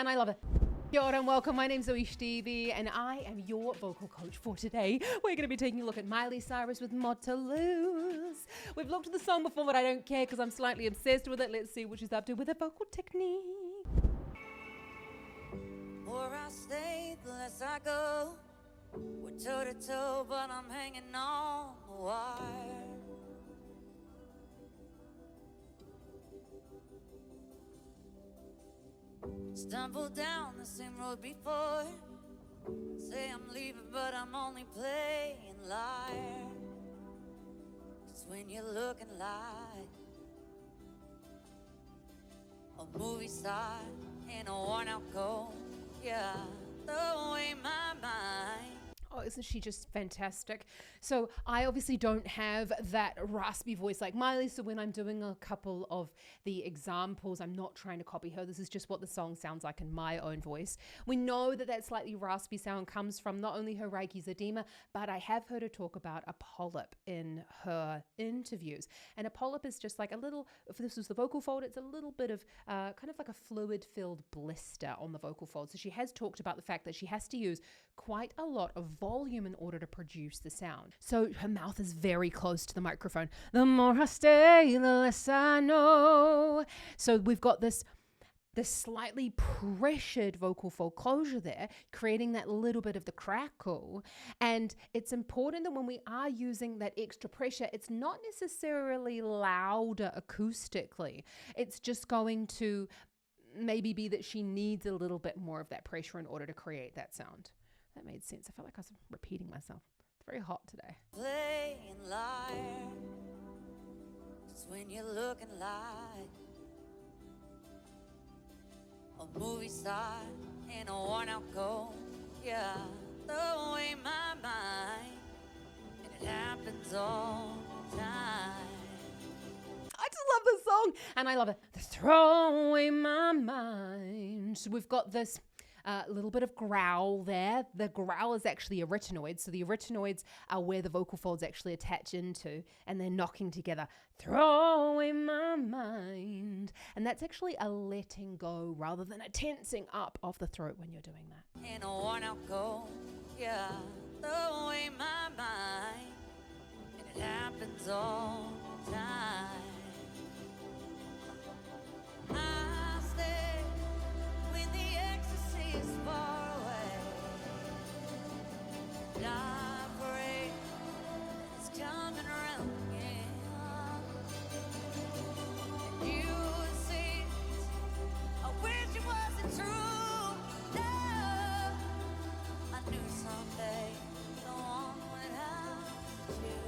and I love it. Kia ora and welcome, my name's ZoeStibi and I am your vocal coach for today. We're going to be taking a look at Miley Cyrus with Mod to Lose. We've looked at the song before, but I don't care because I'm slightly obsessed with it. Let's see what she's up to with her vocal technique. The more I stay, the less I go. We're toe to toe, but I'm hanging on the wire. Stumbled down the same road before. Say I'm leaving, but I'm only playing liar. 'Cause when you're looking like a movie star in a worn-out coat, yeah, throw away my mind. Oh, isn't she just fantastic? So I obviously don't have that raspy voice like Miley, so when I'm doing a couple of the examples, I'm not trying to copy her. This is just what the song sounds like in my own voice. We know that that slightly raspy sound comes from not only her Reiki's edema, but I have heard her talk about a polyp in her interviews. And a polyp is just like a little, if this was the vocal fold, it's a little bit of kind of like a fluid-filled blister on the vocal fold. So she has talked about the fact that she has to use quite a lot of volume in order to produce the sound. So her mouth is very close to the microphone. The more I stay, the less I know. So we've got this slightly pressured vocal fold closure there, creating that little bit of the crackle. And it's important that when we are using that extra pressure, it's not necessarily louder acoustically. It's just going to maybe be that she needs a little bit more of that pressure in order to create that sound. That made sense. I felt like I was repeating myself. It's very hot today. Playing liar. 'Cause when you're looking like a movie star in a worn-out coat, yeah, throw away my mind. And it happens all the time. I just love this song and I love it. Throw away my mind. So we've got this little bit of growl there. The growl is actually a retinoid. So the retinoids are where the vocal folds actually attach into and they're knocking together. Throw away my mind. And that's actually a letting go rather than a tensing up of the throat when you're doing that. In a worn-out coat, yeah, throw away my mind. And it happens all the time. I stay when the ecstasy is far away. And I pray it's coming around again. And you would see, I wish it wasn't true. No, I knew someday no one would have you.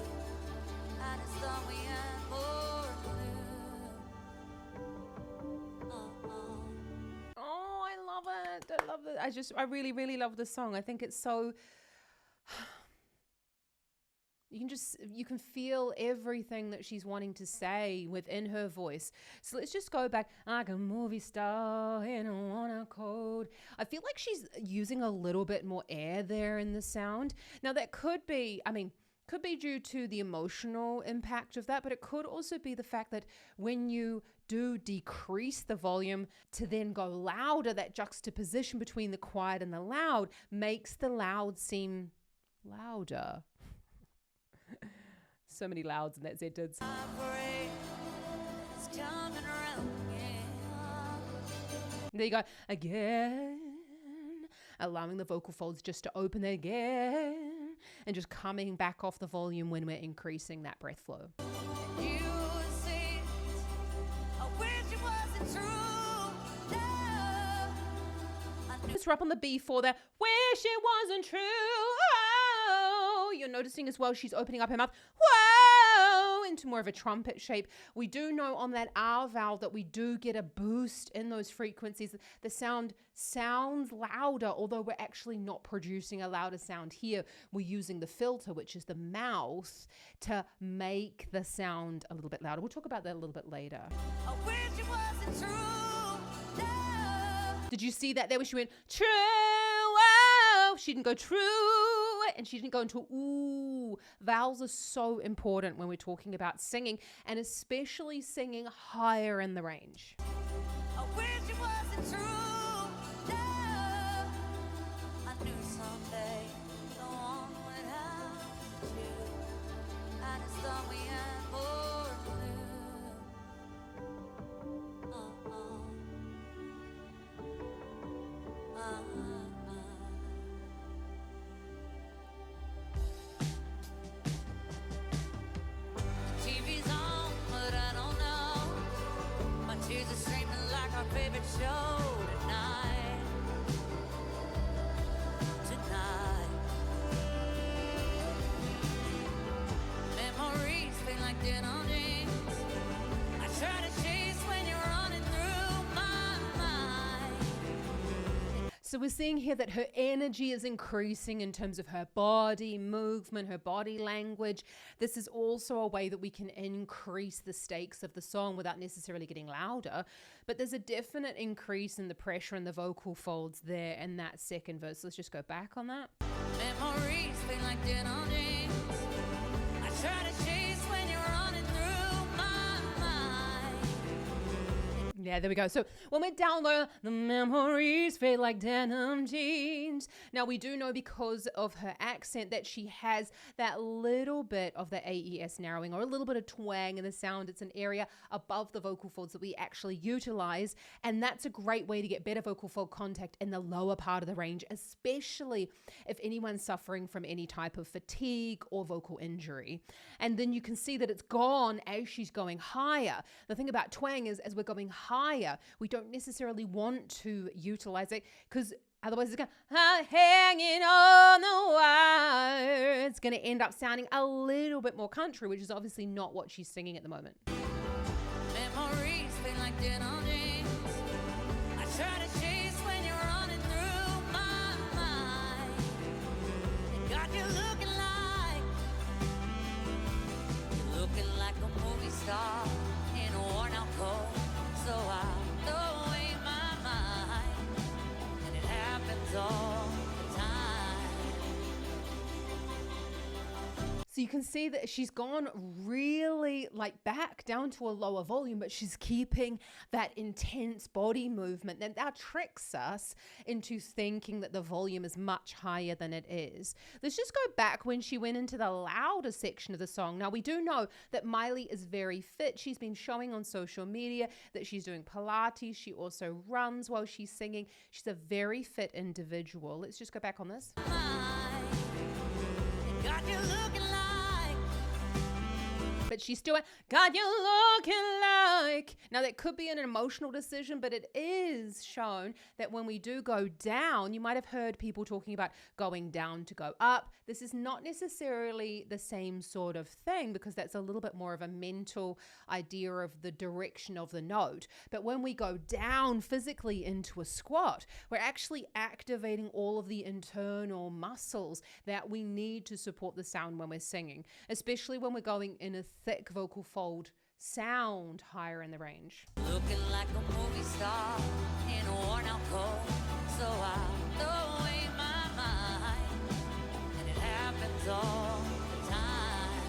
I just thought we had more to lose. Oh, I love it. I love it. I really, really love this song. I think it's so, you can feel everything that she's wanting to say within her voice. So let's just go back. Like a movie star in a worn-out coat. I feel like she's using a little bit more air there in the sound. Now that could be due to the emotional impact of that, but it could also be the fact that when you do decrease the volume to then go louder, that juxtaposition between the quiet and the loud makes the loud seem louder. So many louds in that sentence. There you go. Again. Allowing the vocal folds just to open again. And just coming back off the volume when we're increasing that breath flow. You see, I wish it wasn't true. No, I knew. Let's rap on the B4 there. Wish it wasn't true. Oh, you're noticing as well she's opening up her mouth. Whoa, into more of a trumpet shape. We do know on that R vowel that we do get a boost in those frequencies. The sound sounds louder, although we're actually not producing a louder sound here. We're using the filter, which is the mouth, to make the sound a little bit louder. We'll talk about that a little bit later. I wish it wasn't true. No. Did you see that there when she went true? Oh, she didn't go true. And she didn't go into ooh. Vowels are so important when we're talking about singing, and especially singing higher in the range. I wish it wasn't true. we're seeing here that her energy is increasing in terms of her body movement, her body language. This is also a way that we can increase the stakes of the song without necessarily getting louder. But there's a definite increase in the pressure in the vocal folds there in that second verse. Let's just go back on that. Memories feel like denim jeans. I try to chase when you're running through my mind. Yeah, there we go. So when we're down low, the memories feel like denim jeans. Now we do know because of her accent that she has that little bit of the AES narrowing or a little bit of twang in the sound. It's an area above the vocal folds that we actually utilize. And that's a great way to get better vocal fold contact in the lower part of the range, especially if anyone's suffering from any type of fatigue or vocal injury. And then you can see that it's gone as she's going higher. The thing about twang is as we're going higher, we don't necessarily want to utilize it because otherwise it's going hanging on the wire. It's going to end up sounding a little bit more country, which is obviously not what she's singing at the moment. Memories feel like denim jeans. I try to chase when you're running through my mind. And got you looking like a movie star in a worn out coat. So I throw away my mind, and it happens all the time. So you can see that she's gone really like back down to a lower volume, but she's keeping that intense body movement. And that tricks us into thinking that the volume is much higher than it is. Let's just go back when she went into the louder section of the song. Now we do know that Miley is very fit. She's been showing on social media that she's doing Pilates. She also runs while she's singing. She's a very fit individual. Let's just go back on this. Got you looking like. But she's still got you looking like. Now that could be an emotional decision, but it is shown that when we do go down, you might have heard people talking about going down to go up. This is not necessarily the same sort of thing because that's a little bit more of a mental idea of the direction of the note. But when we go down physically into a squat, we're actually activating all of the internal muscles that we need to support the sound when we're singing, especially when we're going in a thick vocal fold sound higher in the range. Looking like a movie star in a worn out coat. So I throw away my mind, and it happens all the time.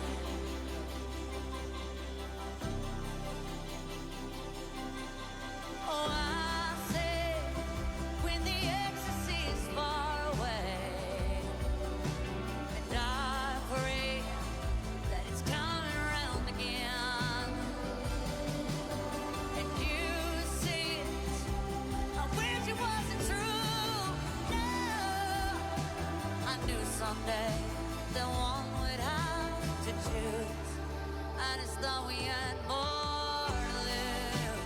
Oh, I say when the ecstasy is far away, and I pray that it's coming around again. And you see it, I wish it wasn't true. No, I knew someday that one would have to choose. I just thought we had more to live.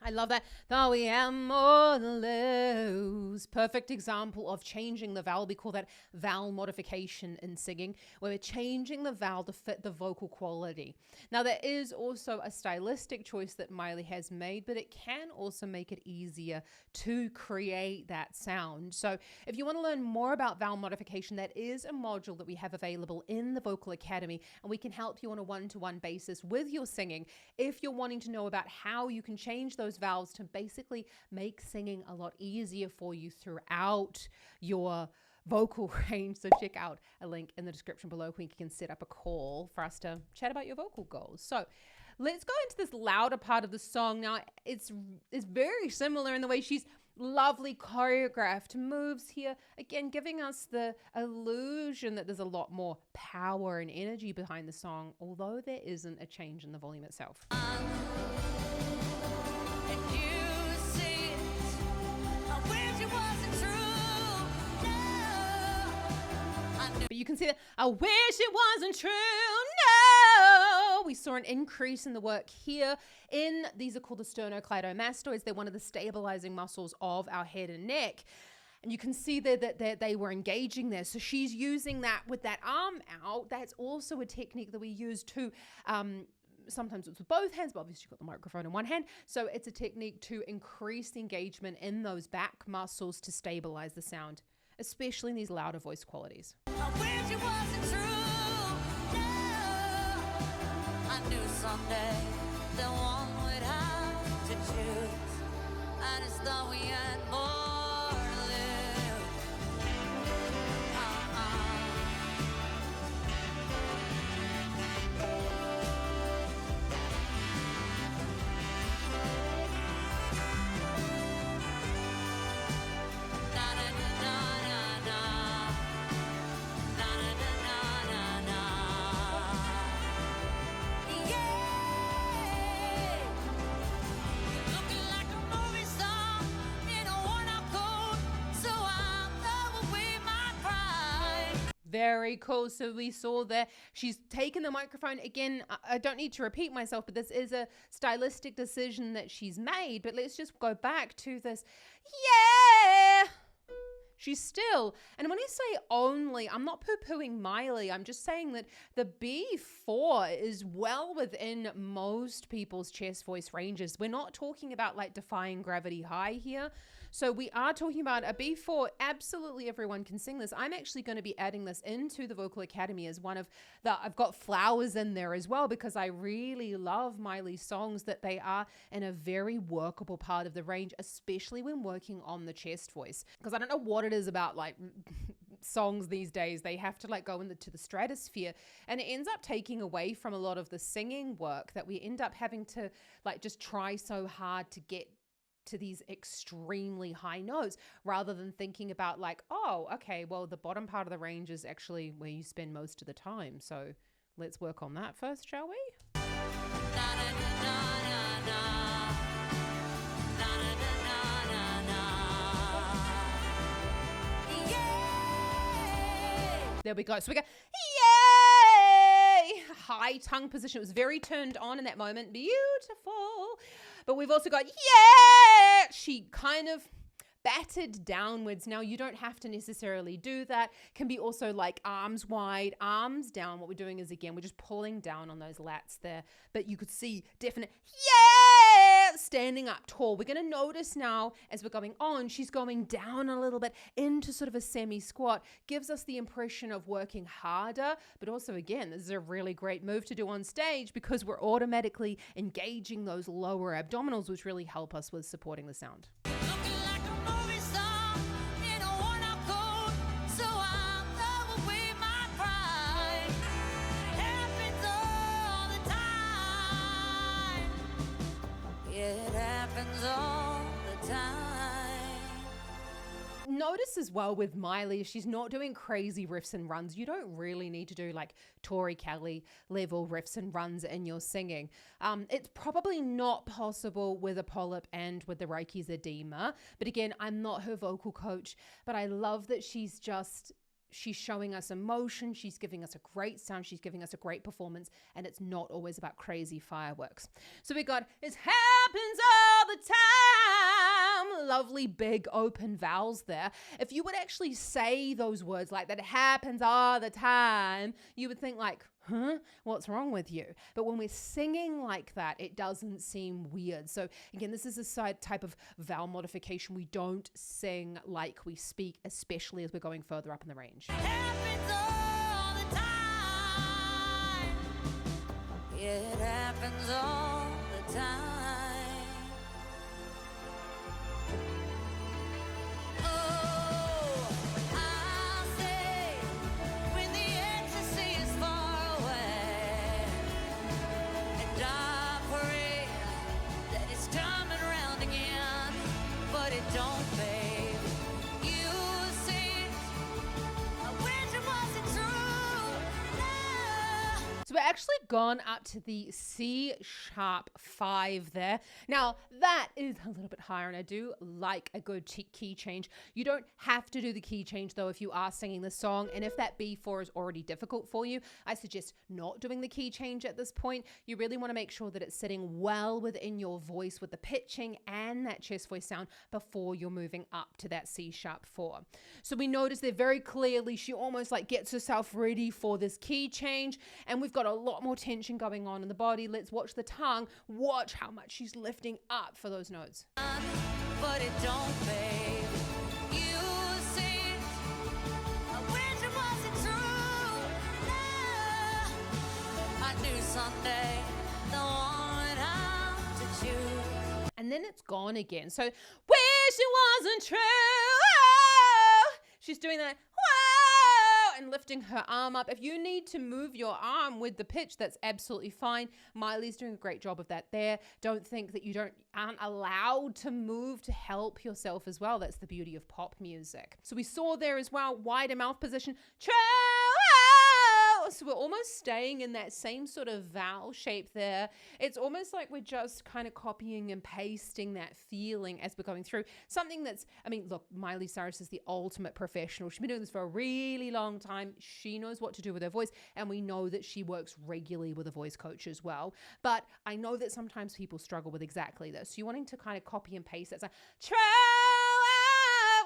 I love that. Though we have more to lose. Perfect example of changing the vowel. We call that vowel modification in singing, where we're changing the vowel to fit the vocal quality. Now, there is also a stylistic choice that Miley has made, but it can also make it easier to create that sound. So if you want to learn more about vowel modification, that is a module that we have available in the Vocal Academy, and we can help you on a one-to-one basis with your singing if you're wanting to know about how you can change those vowels to basically make singing a lot easier for you throughout your vocal range. So check out a link in the description below where you can set up a call for us to chat about your vocal goals. So let's go into this louder part of the song. Now it's very similar in the way she's lovely choreographed moves here, again giving us the illusion that there's a lot more power and energy behind the song, although there isn't a change in the volume itself. But you can see that I wish it wasn't true. No, we saw an increase in the work here. These are called the sternocleidomastoids. They're one of the stabilizing muscles of our head and neck. And you can see there that they were engaging there. So she's using that with that arm out. That's also a technique that we use to sometimes it's with both hands, but obviously you've got the microphone in one hand. So it's a technique to increase the engagement in those back muscles to stabilize the sound, especially in these louder voice qualities. I wish it wasn't true. No, I knew someday that one would have to choose. I just thought we had more to live. Na na na na na na na na na na. Yeah, looking like a movie star in a worn-out coat, so I'll throw away my pride. Very cool. So we saw there, she's taken the microphone. Again, I don't need to repeat myself, but this is a stylistic decision that she's made. But let's just go back to this. Yeah. She's still, and when I say only, I'm not poo-pooing Miley. I'm just saying that the B4 is well within most people's chest voice ranges. We're not talking about like defying gravity high here. So we are talking about a B4. Absolutely everyone can sing this. I'm actually going to be adding this into the Vocal Academy as one of the, I've got flowers in there as well, because I really love Miley's songs, that they are in a very workable part of the range, especially when working on the chest voice. Because I don't know what it is about like songs these days. They have to like go into the stratosphere, and it ends up taking away from a lot of the singing work that we end up having to like just try so hard to get to these extremely high notes, rather than thinking about like, oh, okay, well, the bottom part of the range is actually where you spend most of the time. So let's work on that first, shall we? Na na na na na. Na na na na na. Yeah. There we go. So we go, yay! High tongue position. It was very turned on in that moment. Beautiful. But we've also got, yeah! She kind of batted downwards. Now, you don't have to necessarily do that. Can be also like arms wide, arms down. What we're doing is, again, we're just pulling down on those lats there. But you could see definite, yeah! Standing up tall. We're going to notice now as we're going on, she's going down a little bit into sort of a semi-squat. Gives us the impression of working harder. But also, again, this is a really great move to do on stage, because we're automatically engaging those lower abdominals, which really help us with supporting the sound. Looking like a movie star in a worn-out coat, so I'll throw away my pride. Happens all the time. It happens all the time. Notice as well with Miley, she's not doing crazy riffs and runs. You don't really need to do like Tori Kelly level riffs and runs in your singing. It's probably not possible with a polyp and with the Reiki's edema. But again, I'm not her vocal coach, but I love that she's showing us emotion. She's giving us a great sound. She's giving us a great performance, and it's not always about crazy fireworks. So we got, it happens all the time. Lovely big open vowels there. If you would actually say those words like that, it happens all the time, you would think like, huh, what's wrong with you? But when we're singing like that, it doesn't seem weird. So again, this is a side type of vowel modification. We don't sing like we speak, especially as we're going further up in the range. Happens all the time. It happens all the time. Oh, I say when the ecstasy is far away, and I pray that it's coming around again, but it don't, babe. You see, I wish it wasn't true. No. So we're actually gone up to the C sharp 5 there. Now that is a little bit higher, and I do like a good key change. You don't have to do the key change though if you are singing the song, and if that B4 is already difficult for you, I suggest not doing the key change at this point. You really want to make sure that it's sitting well within your voice with the pitching and that chest voice sound before you're moving up to that C sharp 4. So we notice there very clearly she almost like gets herself ready for this key change, and we've got got a lot more tension going on in the body. Let's watch the tongue. Watch how much she's lifting up for those notes. But it don't fade. You see it. I wish it wasn't true. No. I knew someday the one would have to choose. And then it's gone again. So, wish it wasn't true. She's doing that. And lifting her arm up. If you need to move your arm with the pitch, that's absolutely fine. Miley's doing a great job of that there. Don't think that you aren't allowed to move to help yourself as well. That's the beauty of pop music. So we saw there as well, wider mouth position. True. So we're almost staying in that same sort of vowel shape there. It's almost like we're just kind of copying and pasting that feeling as we're going through. Something that's, I mean, look, Miley Cyrus is the ultimate professional. She's been doing this for a really long time. She knows what to do with her voice, and we know that she works regularly with a voice coach as well. But I know that sometimes people struggle with exactly this. So you're wanting to kind of copy and paste that. True.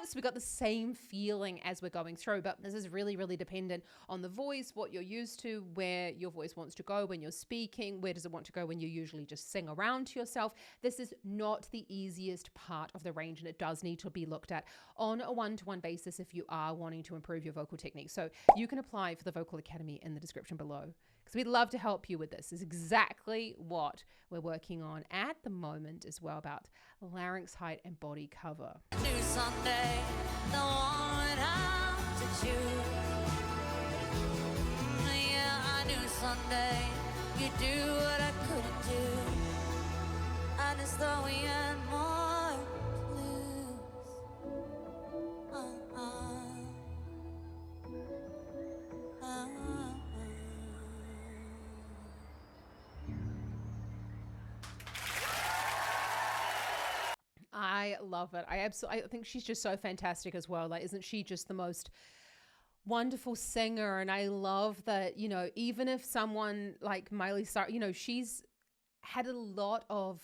So we got the same feeling as we're going through, but this is really, really dependent on the voice, what you're used to, where your voice wants to go when you're speaking, where does it want to go when you usually just sing around to yourself. This is not the easiest part of the range, and it does need to be looked at on a one-to-one basis if you are wanting to improve your vocal technique. So you can apply for the Vocal Academy in the description below, because we'd love to help you with this. This is exactly what we're working on at the moment as well, about larynx height and body cover. I knew someday the one would have to choose. Yeah, I knew someday you'd do what I couldn't do. I just thought we had more to lose. I love it. I think she's just so fantastic as well. Like, isn't she just the most wonderful singer? And I love that, you know, even if someone like Miley Cyrus, you know, she's had a lot of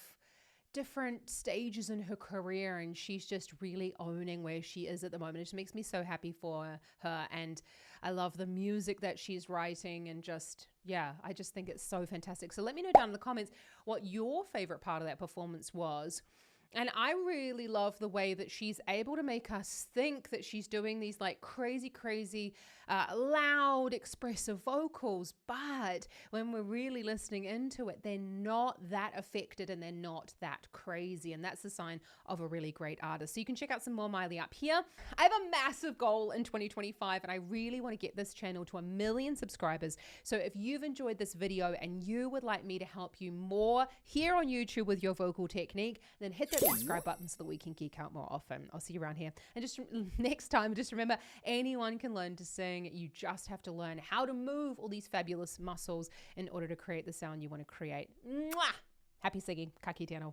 different stages in her career, and she's just really owning where she is at the moment. It just makes me so happy for her, and I love the music that she's writing, and just, yeah, I just think it's so fantastic. So let me know down in the comments what your favorite part of that performance was. And I really love the way that she's able to make us think that she's doing these like crazy, loud, expressive vocals. But when we're really listening into it, they're not that affected and they're not that crazy. And that's a sign of a really great artist. So you can check out some more Miley up here. I have a massive goal in 2025, and I really want to get this channel to 1 million subscribers. So if you've enjoyed this video and you would like me to help you more here on YouTube with your vocal technique, then hit that subscribe button so that we can geek out more often. I'll see you around here. And just next time, just remember, anyone can learn to sing. You just have to learn how to move all these fabulous muscles in order to create the sound you want to create. Mwah! Happy singing. Ka kite anō.